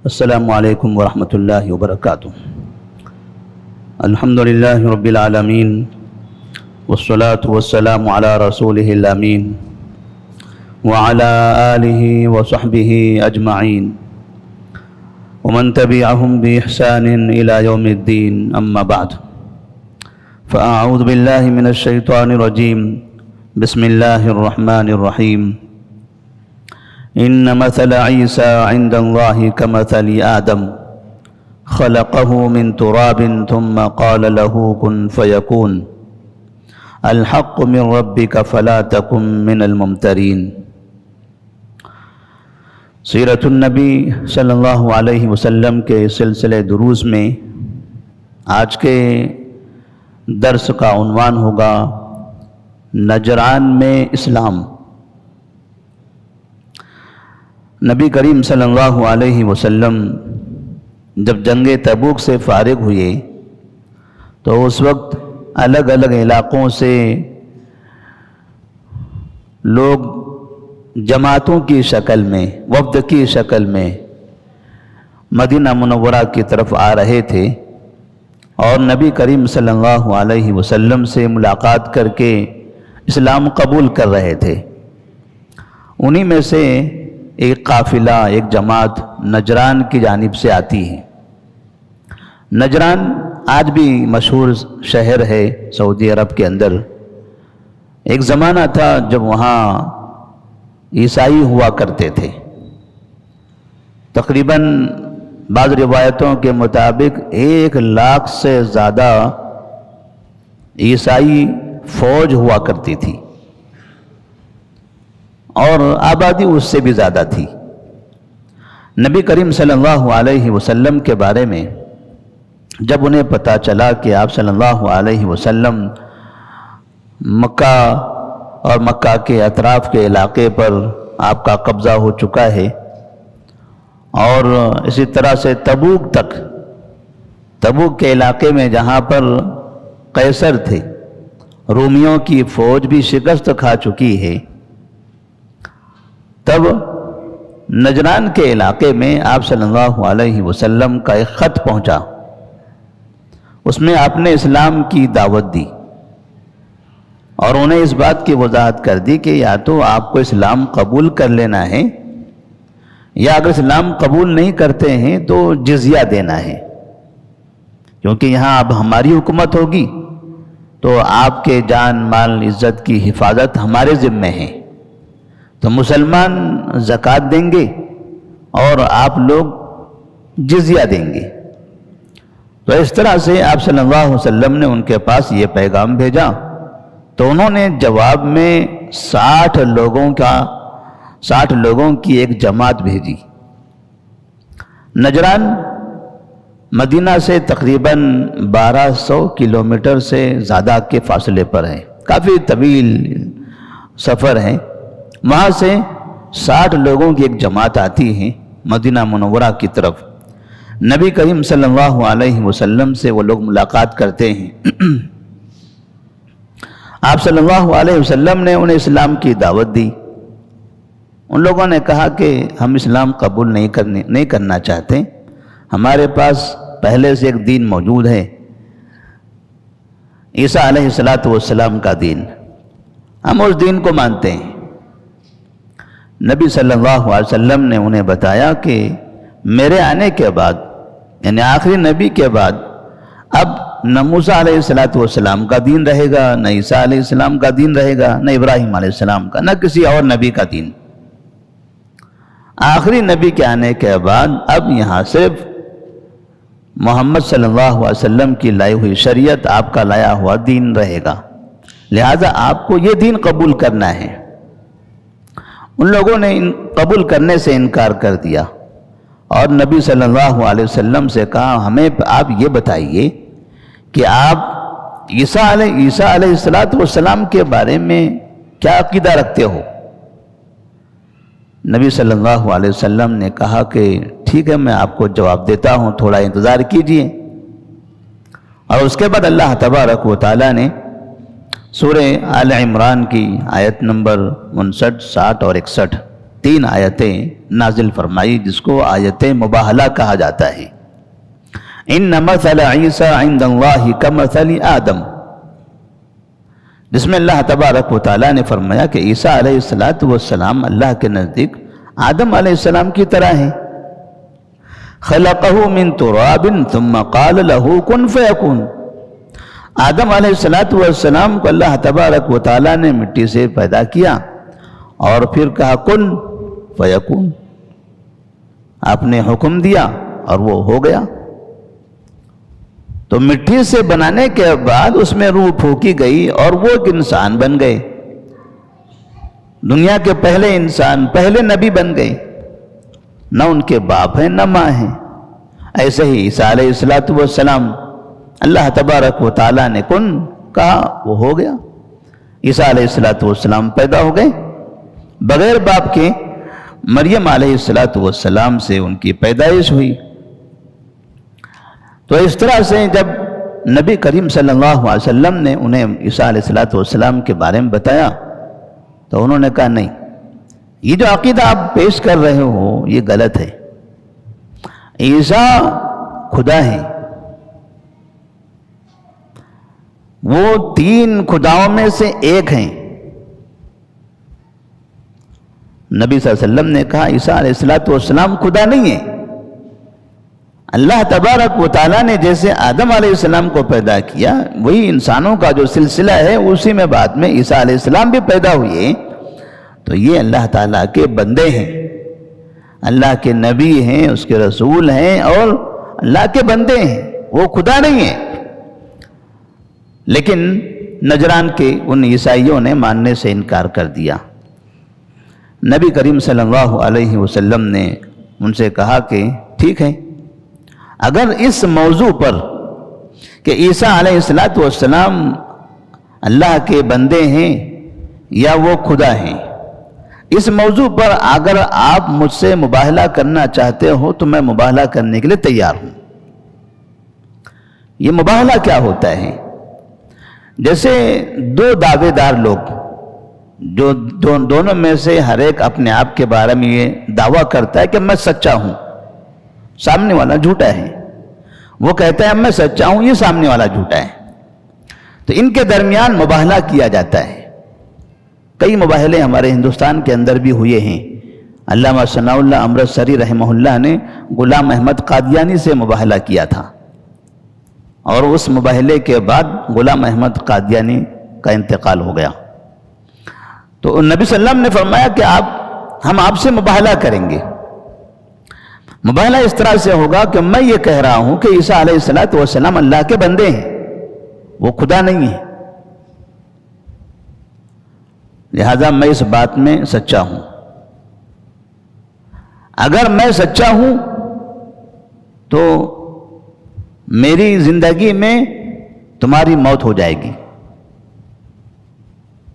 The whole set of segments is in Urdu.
السلام علیکم ورحمۃ اللہ وبرکاتہ۔ الحمد للہ رب العالمین والصلاة والسلام علی رسولہ الامین وعلی آلہ وصحبہ اجمعین ومن تبعہم بإحسان الی یوم الدین، اما بعد فاعوذ باللہ من الشیطان الرجیم، بسم اللہ الرحمن الرحیم۔ ان مثل عیسی عند اللہ کمثل آدم خلقہ من تراب ثم قال له کن فیکون الحق من ربک فلا تکن من الممترین۔ سیرت النبی صلی اللہ علیہ وسلم کے سلسلے دروس میں آج کے درس کا عنوان ہوگا نجران میں اسلام۔ نبی کریم صلی اللہ علیہ وسلم جب جنگ تبوک سے فارغ ہوئے تو اس وقت الگ الگ علاقوں سے لوگ جماعتوں کی شکل میں، وفد کی شکل میں مدینہ منورہ کی طرف آ رہے تھے اور نبی کریم صلی اللہ علیہ وسلم سے ملاقات کر کے اسلام قبول کر رہے تھے۔ انہی میں سے ایک قافلہ، ایک جماعت نجران کی جانب سے آتی ہے۔ نجران آج بھی مشہور شہر ہے سعودی عرب کے اندر۔ ایک زمانہ تھا جب وہاں عیسائی ہوا کرتے تھے۔ تقریباً بعض روایتوں کے مطابق 1,00,000 سے زیادہ عیسائی فوج ہوا کرتی تھی اور آبادی اس سے بھی زیادہ تھی۔ نبی کریم صلی اللہ علیہ وسلم کے بارے میں جب انہیں پتہ چلا کہ آپ صلی اللہ علیہ وسلم مکہ اور مکہ کے اطراف کے علاقے پر آپ کا قبضہ ہو چکا ہے اور اسی طرح سے تبوک تک، تبوک کے علاقے میں جہاں پر قیصر تھے، رومیوں کی فوج بھی شکست کھا چکی ہے، تب نجران کے علاقے میں آپ صلی اللہ علیہ وسلم کا ایک خط پہنچا۔ اس میں آپ نے اسلام کی دعوت دی اور انہیں اس بات کی وضاحت کر دی کہ یا تو آپ کو اسلام قبول کر لینا ہے یا اگر اسلام قبول نہیں کرتے ہیں تو جزیہ دینا ہے، کیونکہ یہاں اب ہماری حکومت ہوگی تو آپ کے جان مال عزت کی حفاظت ہمارے ذمہ ہے، تو مسلمان زکوٰۃ دیں گے اور آپ لوگ جزیہ دیں گے۔ تو اس طرح سے آپ صلی اللہ علیہ وسلم نے ان کے پاس یہ پیغام بھیجا تو انہوں نے جواب میں 60 لوگوں کی ایک جماعت بھیجی۔ نجران مدینہ سے تقریباً 1200 کلومیٹر سے زیادہ کے فاصلے پر ہے، کافی طویل سفر ہے۔ وہاں سے 60 لوگوں کی ایک جماعت آتی ہے مدینہ منورہ کی طرف۔ نبی کریم صلی اللہ علیہ وسلم سے وہ لوگ ملاقات کرتے ہیں۔ آپ صلی اللہ علیہ وسلم نے انہیں اسلام کی دعوت دی۔ ان لوگوں نے کہا کہ ہم اسلام قبول نہیں کرنا چاہتے، ہمارے پاس پہلے سے ایک دین موجود ہے، عیسیٰ علیہ السلام کا دین، ہم اس دین کو مانتے ہیں۔ نبی صلی اللہ علیہ وسلم نے انہیں بتایا کہ میرے آنے کے بعد، یعنی آخری نبی کے بعد، اب نہ موسیٰ علیہ السلام کا دین رہے گا، نہ عیسیٰ علیہ السلام کا دین رہے گا، نہ ابراہیم علیہ السلام کا، نہ کسی اور نبی کا دین۔ آخری نبی کے آنے کے بعد اب یہاں صرف محمد صلی اللہ علیہ وسلم کی لائی ہوئی شریعت، آپ کا لایا ہوا دین رہے گا، لہذا آپ کو یہ دین قبول کرنا ہے۔ ان لوگوں نے قبول کرنے سے انکار کر دیا اور نبی صلی اللہ علیہ وسلم سے کہا ہمیں آپ یہ بتائیے کہ آپ عیسیٰ علیہ السلام کے بارے میں کیا عقیدہ رکھتے ہو؟ نبی صلی اللہ علیہ وسلم نے کہا کہ ٹھیک ہے، میں آپ کو جواب دیتا ہوں، تھوڑا انتظار کیجئے۔ اور اس کے بعد اللہ تبارک و تعالیٰ نے سورہ آل عمران کی آیت نمبر 59، 60 اور 61 3 آیتیں نازل فرمائی جس کو آیت مباہلہ کہا جاتا ہے۔ ان مثل عیسیٰ عند اللہ کمثل آدم، جس میں اللہ تبارک و تعالیٰ نے فرمایا کہ عیسیٰ علیہ السلام اللہ کے نزدیک آدم علیہ السلام کی طرح ہیں۔ خلقہ من تراب ثم قال له کن فیکون، آدم علیہ السلام کو اللہ تبارک و تعالیٰ نے مٹی سے پیدا کیا اور پھر کہا کن فیکون، آپ نے حکم دیا اور وہ ہو گیا۔ تو مٹی سے بنانے کے بعد اس میں روح پھونکی گئی اور وہ ایک انسان بن گئے، دنیا کے پہلے انسان، پہلے نبی بن گئے، نہ ان کے باپ ہیں نہ ماں ہیں۔ ایسے ہی عیسیٰ علیہ السلام اللہ تبارک و تعالیٰ نے کن کہا وہ ہو گیا، عیسیٰ علیہ السلام پیدا ہو گئے بغیر باپ کے۔ مریم علیہ السلام سے ان کی پیدائش ہوئی۔ تو اس طرح سے جب نبی کریم صلی اللہ علیہ وسلم نے انہیں عیسیٰ علیہ السلام کے بارے میں بتایا تو انہوں نے کہا نہیں، یہ جو عقیدہ آپ پیش کر رہے ہو یہ غلط ہے، عیسیٰ خدا ہیں، وہ 3 خداؤں میں سے ایک ہیں۔ نبی صلی اللہ علیہ وسلم نے کہا عیسیٰ علیہ السلام خدا نہیں ہے، اللہ تبارک و تعالیٰ نے جیسے آدم علیہ السلام کو پیدا کیا وہی انسانوں کا جو سلسلہ ہے اسی میں بعد میں عیسیٰ علیہ السلام بھی پیدا ہوئے، تو یہ اللہ تعالیٰ کے بندے ہیں، اللہ کے نبی ہیں، اس کے رسول ہیں اور اللہ کے بندے ہیں، وہ خدا نہیں ہیں۔ لیکن نجران کے ان عیسائیوں نے ماننے سے انکار کر دیا۔ نبی کریم صلی اللہ علیہ وسلم نے ان سے کہا کہ ٹھیک ہے، اگر اس موضوع پر کہ عیسیٰ علیہ السلام اللہ کے بندے ہیں یا وہ خدا ہیں، اس موضوع پر اگر آپ مجھ سے مباہلہ کرنا چاہتے ہو تو میں مباہلہ کرنے کے لیے تیار ہوں۔ یہ مباہلہ کیا ہوتا ہے؟ جیسے 2 دعوے دار لوگ جو دونوں میں سے ہر ایک اپنے آپ کے بارے میں یہ دعویٰ کرتا ہے کہ میں سچا ہوں، سامنے والا جھوٹا ہے، وہ کہتا ہے میں سچا ہوں، یہ سامنے والا جھوٹا ہے، تو ان کے درمیان مباہلہ کیا جاتا ہے۔ کئی مباہلے ہمارے ہندوستان کے اندر بھی ہوئے ہیں۔ علامہ ثناء اللہ امرتسری رحمہ اللہ نے غلام احمد قادیانی سے مباہلہ کیا تھا، اور اس مباہلے کے بعد غلام احمد قادیانی کا انتقال ہو گیا۔ تو نبی صلی اللہ علیہ وسلم نے فرمایا کہ ہم آپ سے مباہلہ کریں گے۔ مباہلہ اس طرح سے ہوگا کہ میں یہ کہہ رہا ہوں کہ عیسیٰ علیہ السلام اللہ کے بندے ہیں، وہ خدا نہیں ہے، لہذا میں اس بات میں سچا ہوں۔ اگر میں سچا ہوں تو میری زندگی میں تمہاری موت ہو جائے گی۔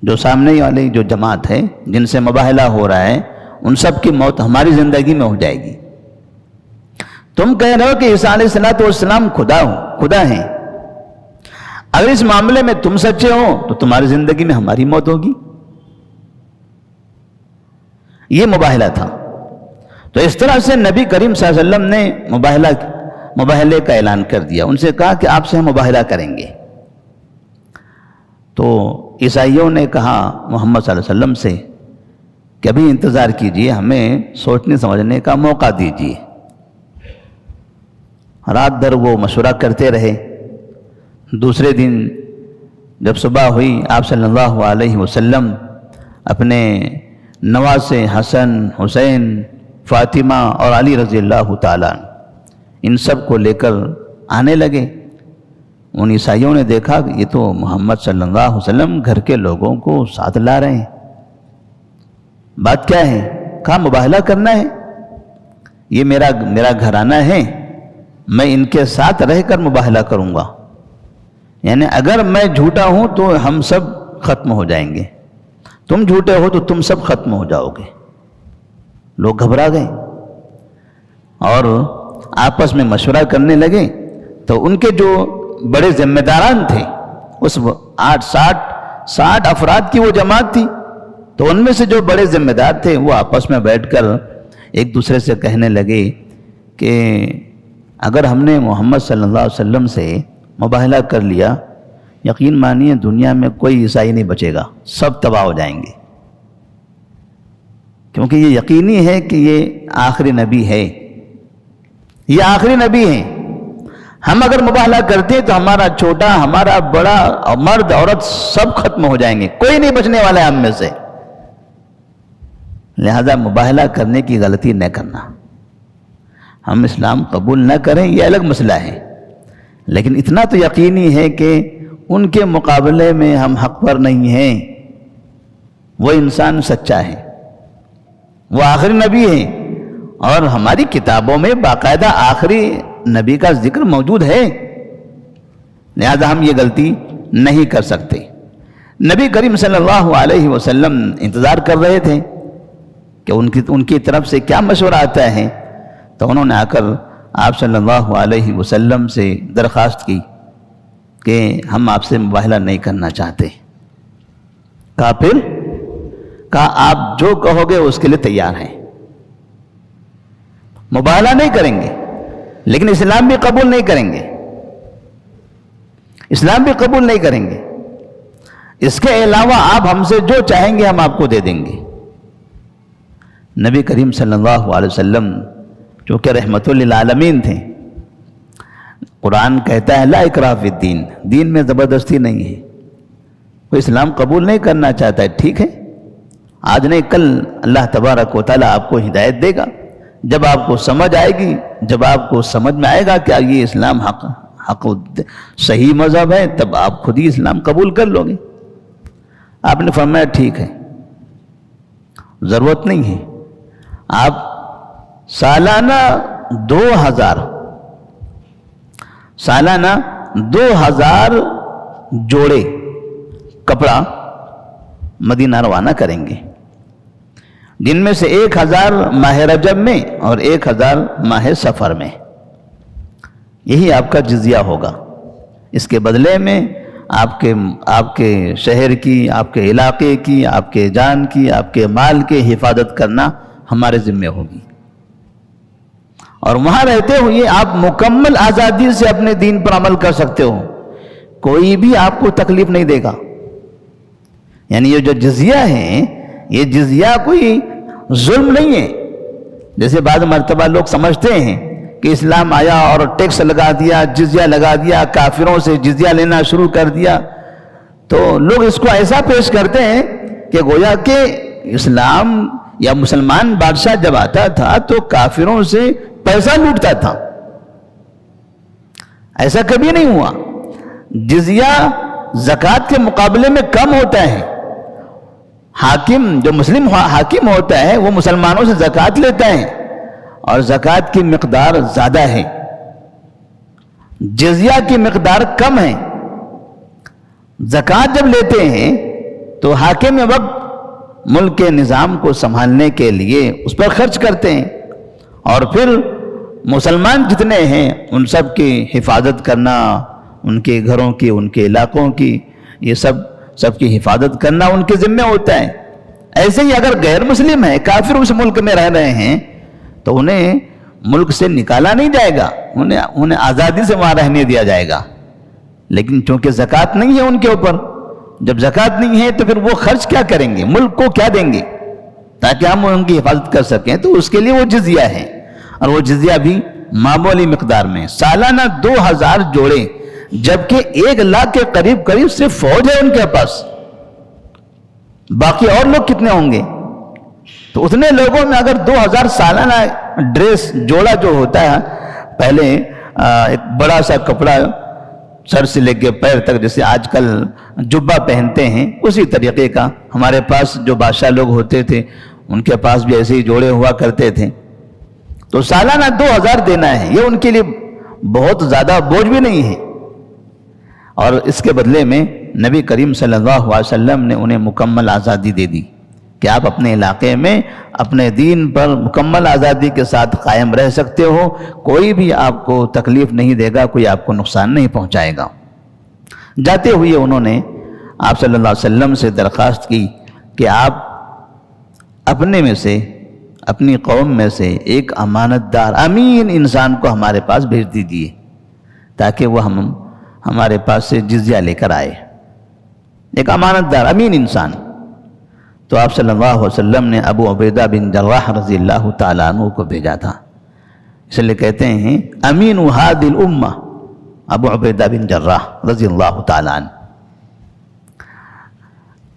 جو سامنے والی جو جماعت ہے جن سے مباہلہ ہو رہا ہے ان سب کی موت ہماری زندگی میں ہو جائے گی۔ تم کہہ رہے ہو کہ عیسیٰ علیہ السلام خدا ہیں، اگر اس معاملے میں تم سچے ہو تو تمہاری زندگی میں ہماری موت ہوگی۔ یہ مباہلہ تھا۔ تو اس طرح سے نبی کریم صلی اللہ علیہ وسلم نے مباہلے کا اعلان کر دیا، ان سے کہا کہ آپ سے ہم مباہلہ کریں گے۔ تو عیسائیوں نے کہا محمد صلی اللہ علیہ وسلم سے کہ ابھی انتظار کیجئے، ہمیں سوچنے سمجھنے کا موقع دیجئے۔ رات بھر وہ مشورہ کرتے رہے۔ دوسرے دن جب صبح ہوئی، آپ صلی اللہ علیہ وسلم اپنے نواسے حسن، حسین، فاطمہ اور علی رضی اللہ تعالیٰ ان سب کو لے کر آنے لگے۔ ان عیسائیوں نے دیکھا کہ یہ تو محمد صلی اللہ علیہ وسلم گھر کے لوگوں کو ساتھ لا رہے ہیں، بات کیا ہے؟ کہا مباہلہ کرنا ہے، یہ میرا گھرانہ ہے، میں ان کے ساتھ رہ کر مباہلہ کروں گا، یعنی اگر میں جھوٹا ہوں تو ہم سب ختم ہو جائیں گے، تم جھوٹے ہو تو تم سب ختم ہو جاؤ گے۔ لوگ گھبرا گئے اور آپس میں مشورہ کرنے لگے۔ تو ان کے جو بڑے ذمہ داران تھے، اس 60 افراد کی وہ جماعت تھی، تو ان میں سے جو بڑے ذمہ دار تھے وہ آپس میں بیٹھ کر ایک دوسرے سے کہنے لگے کہ اگر ہم نے محمد صلی اللہ علیہ وسلم سے مباہلہ کر لیا، یقین مانیے دنیا میں کوئی عیسائی نہیں بچے گا، سب تباہ ہو جائیں گے، کیونکہ یہ یقینی ہے کہ یہ آخری نبی ہے، یہ آخری نبی ہے۔ ہم اگر مباہلہ کرتے تو ہمارا چھوٹا، ہمارا بڑا، مرد عورت سب ختم ہو جائیں گے، کوئی نہیں بچنے والا ہے ہم میں سے۔ لہذا مباہلہ کرنے کی غلطی نہ کرنا، ہم اسلام قبول نہ کریں یہ الگ مسئلہ ہے، لیکن اتنا تو یقینی ہے کہ ان کے مقابلے میں ہم حق پر نہیں ہیں، وہ انسان سچا ہے، وہ آخری نبی ہے، اور ہماری کتابوں میں باقاعدہ آخری نبی کا ذکر موجود ہے، لہذا ہم یہ غلطی نہیں کر سکتے۔ نبی کریم صلی اللہ علیہ وسلم انتظار کر رہے تھے کہ ان کی طرف سے کیا مشورہ آتا ہے، تو انہوں نے آ کر آپ صلی اللہ علیہ وسلم سے درخواست کی کہ ہم آپ سے مباہلہ نہیں کرنا چاہتے۔ کہا پھر؟ کہا آپ جو کہو گے اس کے لیے تیار ہیں، مباہلہ نہیں کریں گے لیکن اسلام بھی قبول نہیں کریں گے، اسلام بھی قبول نہیں کریں گے، اس کے علاوہ آپ ہم سے جو چاہیں گے ہم آپ کو دے دیں گے۔ نبی کریم صلی اللہ علیہ وسلم چونکہ رحمت للعالمین تھے، قرآن کہتا ہے لا اکراہ فی الدین، دین میں زبردستی نہیں ہے، کوئی اسلام قبول نہیں کرنا چاہتا ہے ٹھیک ہے، آج نہیں کل اللہ تبارک و تعالیٰ آپ کو ہدایت دے گا، جب آپ کو سمجھ آئے گی، جب آپ کو سمجھ میں آئے گا کہ یہ اسلام حق صحیح مذہب ہے، تب آپ خود ہی اسلام قبول کر لو گے۔ آپ نے فرمایا ٹھیک ہے، ضرورت نہیں ہے، آپ سالانہ 2000 جوڑے کپڑا مدینہ روانہ کریں گے، جن میں سے 1000 ماہ رجب میں اور 1000 ماہ سفر میں، یہی آپ کا جزیہ ہوگا۔ اس کے بدلے میں آپ کے شہر کی، آپ کے علاقے کی، آپ کے جان کی، آپ کے مال کی حفاظت کرنا ہمارے ذمہ ہوگی، اور وہاں رہتے ہوئے آپ مکمل آزادی سے اپنے دین پر عمل کر سکتے ہو، کوئی بھی آپ کو تکلیف نہیں دے گا۔ یعنی یہ جو جزیہ ہے، یہ جزیہ کوئی ظلم نہیں ہے، جیسے بعض مرتبہ لوگ سمجھتے ہیں کہ اسلام آیا اور ٹیکس لگا دیا، جزیہ لگا دیا، کافروں سے جزیہ لینا شروع کر دیا، تو لوگ اس کو ایسا پیش کرتے ہیں کہ گویا کہ اسلام یا مسلمان بادشاہ جب آتا تھا تو کافروں سے پیسہ لوٹتا تھا، ایسا کبھی نہیں ہوا۔ جزیہ زکوٰۃ کے مقابلے میں کم ہوتا ہے، حاکم جو مسلم حاکم ہوتا ہے وہ مسلمانوں سے زکوٰۃ لیتا ہے اور زکوٰۃ کی مقدار زیادہ ہے، جزیہ کی مقدار کم ہے۔ زکوٰۃ جب لیتے ہیں تو حاکم وقت ملک کے نظام کو سنبھالنے کے لیے اس پر خرچ کرتے ہیں، اور پھر مسلمان جتنے ہیں ان سب کی حفاظت کرنا، ان کے گھروں کی، ان کے علاقوں کی، یہ سب کی حفاظت کرنا ان کے ذمہ ہوتا ہے۔ ایسے ہی اگر غیر مسلم ہے، کافر اس ملک میں رہ رہے ہیں، تو انہیں ملک سے نکالا نہیں جائے گا، انہیں آزادی سے وہاں رہنے دیا جائے گا، لیکن چونکہ زکوٰۃ نہیں ہے ان کے اوپر، جب زکوٰۃ نہیں ہے تو پھر وہ خرچ کیا کریں گے، ملک کو کیا دیں گے تاکہ ہم ان کی حفاظت کر سکیں؟ تو اس کے لیے وہ جزیہ ہے، اور وہ جزیہ بھی معمولی مقدار میں، سالانہ 2000 جوڑے، جبکہ 1 لاکھ کے قریب صرف فوج ہے ان کے پاس، باقی اور لوگ کتنے ہوں گے؟ تو اتنے لوگوں میں اگر 2000 سالانہ ڈریس جوڑا جو ہوتا ہے، پہلے ایک بڑا سا کپڑا سر سے لے کے پیر تک، جیسے آج کل جبہ پہنتے ہیں، اسی طریقے کا ہمارے پاس جو بادشاہ لوگ ہوتے تھے ان کے پاس بھی ایسے ہی جوڑے ہوا کرتے تھے، تو سالانہ 2000 دینا ہے، یہ ان کے لیے بہت زیادہ بوجھ بھی نہیں ہے، اور اس کے بدلے میں نبی کریم صلی اللہ علیہ وسلم نے انہیں مکمل آزادی دے دی کہ آپ اپنے علاقے میں اپنے دین پر مکمل آزادی کے ساتھ قائم رہ سکتے ہو، کوئی بھی آپ کو تکلیف نہیں دے گا، کوئی آپ کو نقصان نہیں پہنچائے گا۔ جاتے ہوئے انہوں نے آپ صلی اللہ علیہ وسلم سے درخواست کی کہ آپ اپنے میں سے، اپنی قوم میں سے ایک امانت دار امین انسان کو ہمارے پاس بھیج دیجیے تاکہ وہ ہمارے پاس سے جزیہ لے کر آئے، ایک امانت دار امین انسان۔ تو آپ صلی اللہ علیہ وسلم نے ابو عبیدہ بن جراح رضی اللہ تعالیٰ عنہ کو بھیجا تھا، اس لیے کہتے ہیں امین هذه الامہ ابو عبیدہ بن جراح رضی اللہ تعالیٰ عنہ۔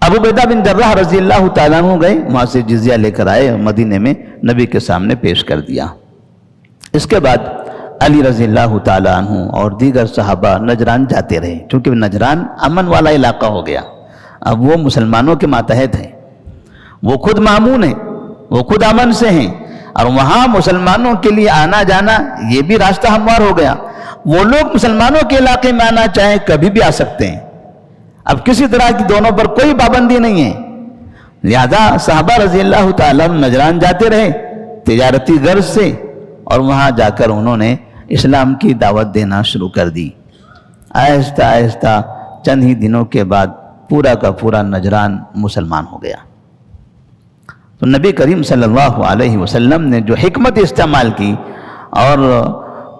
ابو عبیدہ بن جراح رضی اللہ تعالیٰ عنہ گئے، وہاں سے جزیہ لے کر آئے، مدینے میں نبی کے سامنے پیش کر دیا۔ اس کے بعد علی رضی اللہ تعالیٰ عنہ اور دیگر صحابہ نجران جاتے رہے، چونکہ نجران امن والا علاقہ ہو گیا، اب وہ مسلمانوں کے ماتحت ہیں، وہ خود مامون ہیں، وہ خود امن سے ہیں، اور وہاں مسلمانوں کے لیے آنا جانا یہ بھی راستہ ہموار ہو گیا، وہ لوگ مسلمانوں کے علاقے میں آنا چاہیں کبھی بھی آ سکتے ہیں، اب کسی طرح کی دونوں پر کوئی پابندی نہیں ہے۔ لہذا صحابہ رضی اللہ تعالیٰ نجران جاتے رہے تجارتی غرض سے، اور وہاں جا کر انہوں نے اسلام کی دعوت دینا شروع کر دی۔ آہستہ آہستہ چند ہی دنوں کے بعد پورا کا پورا نجران مسلمان ہو گیا۔ تو نبی کریم صلی اللہ علیہ وسلم نے جو حکمت استعمال کی اور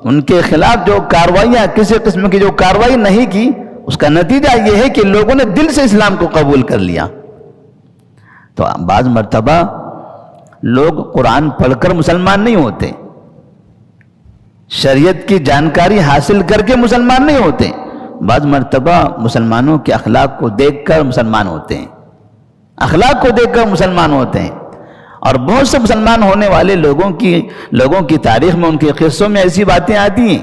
ان کے خلاف جو کارروائیاں کسی قسم کی جو کارروائی نہیں کی، اس کا نتیجہ یہ ہے کہ لوگوں نے دل سے اسلام کو قبول کر لیا۔ تو بعض مرتبہ لوگ قرآن پڑھ کر مسلمان نہیں ہوتے، شریعت کی جانکاری حاصل کر کے مسلمان نہیں ہوتے، بعض مرتبہ مسلمانوں کے اخلاق کو دیکھ کر مسلمان ہوتے ہیں، اخلاق کو دیکھ کر مسلمان ہوتے ہیں۔ اور بہت سے مسلمان ہونے والے لوگوں کی تاریخ میں، ان کے قصوں میں ایسی باتیں آتی ہیں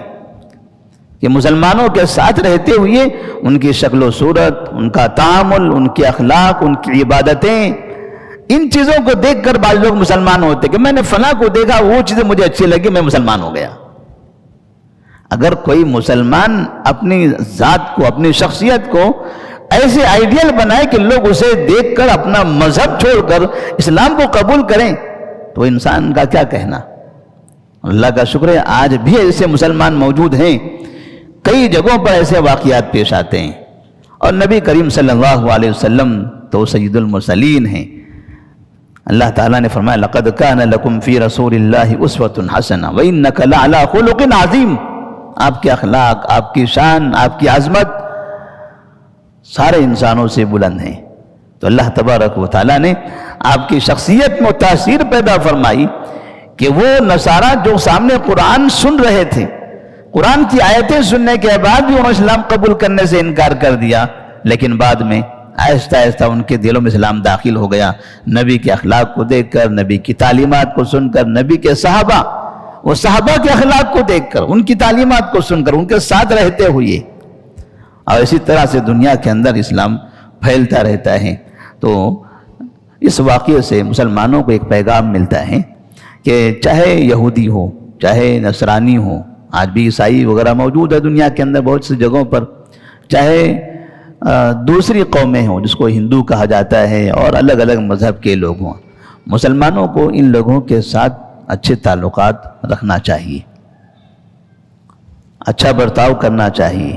کہ مسلمانوں کے ساتھ رہتے ہوئے ان کی شکل و صورت، ان کا تعامل، ان کے اخلاق، ان کی عبادتیں، ان چیزوں کو دیکھ کر بعض لوگ مسلمان ہوتے کہ میں نے فلاں کو دیکھا، وہ چیزیں مجھے اچھی لگی، میں مسلمان ہو گیا۔ اگر کوئی مسلمان اپنی ذات کو، اپنی شخصیت کو ایسے آئیڈیل بنائے کہ لوگ اسے دیکھ کر اپنا مذہب چھوڑ کر اسلام کو قبول کریں، تو انسان کا کیا کہنا۔ اللہ کا شکر ہے آج بھی ایسے مسلمان موجود ہیں، کئی جگہوں پر ایسے واقعات پیش آتے ہیں، اور نبی کریم صلی اللہ علیہ وسلم تو سید المرسلین ہیں۔ اللہ تعالیٰ نے فرمایا لَقَدْ كَانَ لَكُمْ فِي رَسُولِ اللَّهِ أُسْوَةٌ حَسَنَةٌ وَإِنَّكَ لَعَلَىٰ خُلُقٍ عَظِيمٍ۔ آپ کے اخلاق، آپ کی شان، آپ کی عظمت سارے انسانوں سے بلند ہیں۔ تو اللہ تبارک و تعالیٰ نے آپ کی شخصیت میں تاثیر پیدا فرمائی کہ وہ نصارہ جو سامنے قرآن سن رہے تھے، قرآن کی آیتیں سننے کے بعد بھی انہوں نے اسلام قبول کرنے سے انکار کر دیا، لیکن بعد میں آہستہ آہستہ ان کے دلوں میں اسلام داخل ہو گیا، نبی کے اخلاق کو دیکھ کر، نبی کی تعلیمات کو سن کر، نبی کے صحابہ، وہ صحابہ کے اخلاق کو دیکھ کر، ان کی تعلیمات کو سن کر، ان کے ساتھ رہتے ہوئے، اور اسی طرح سے دنیا کے اندر اسلام پھیلتا رہتا ہے۔ تو اس واقعے سے مسلمانوں کو ایک پیغام ملتا ہے کہ چاہے یہودی ہو، چاہے نصرانی ہو، آج بھی عیسائی وغیرہ موجود ہے دنیا کے اندر بہت سی جگہوں پر، چاہے دوسری قومیں ہوں جس کو ہندو کہا جاتا ہے، اور الگ الگ مذہب کے لوگ ہوں، مسلمانوں کو ان لوگوں کے ساتھ اچھے تعلقات رکھنا چاہیے، اچھا برتاؤ کرنا چاہیے۔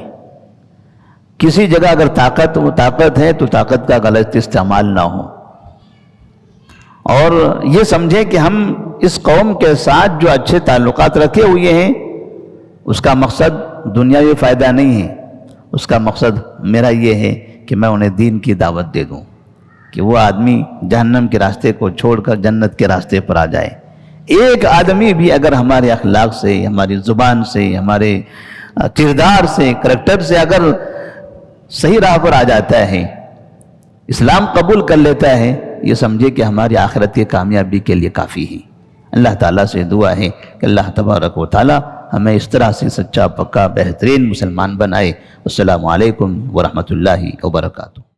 کسی جگہ اگر طاقت ہے تو طاقت کا غلط استعمال نہ ہو، اور یہ سمجھیں کہ ہم اس قوم کے ساتھ جو اچھے تعلقات رکھے ہوئے ہیں اس کا مقصد دنیاوی فائدہ نہیں ہے، اس کا مقصد میرا یہ ہے کہ میں انہیں دین کی دعوت دے دوں، کہ وہ آدمی جہنم کے راستے کو چھوڑ کر جنت کے راستے پر آ جائے۔ ایک آدمی بھی اگر ہمارے اخلاق سے، ہماری زبان سے، ہمارے کردار سے، کریکٹر سے اگر صحیح راہ پر آ جاتا ہے، اسلام قبول کر لیتا ہے، یہ سمجھے کہ ہماری آخرت کی کامیابی کے لیے کافی ہے۔ اللہ تعالیٰ سے دعا ہے کہ اللہ تبارک و تعالیٰ ہمیں اس طرح سے سچا پکا بہترین مسلمان بنائے۔ السلام علیکم ورحمۃ اللہ وبرکاتہ۔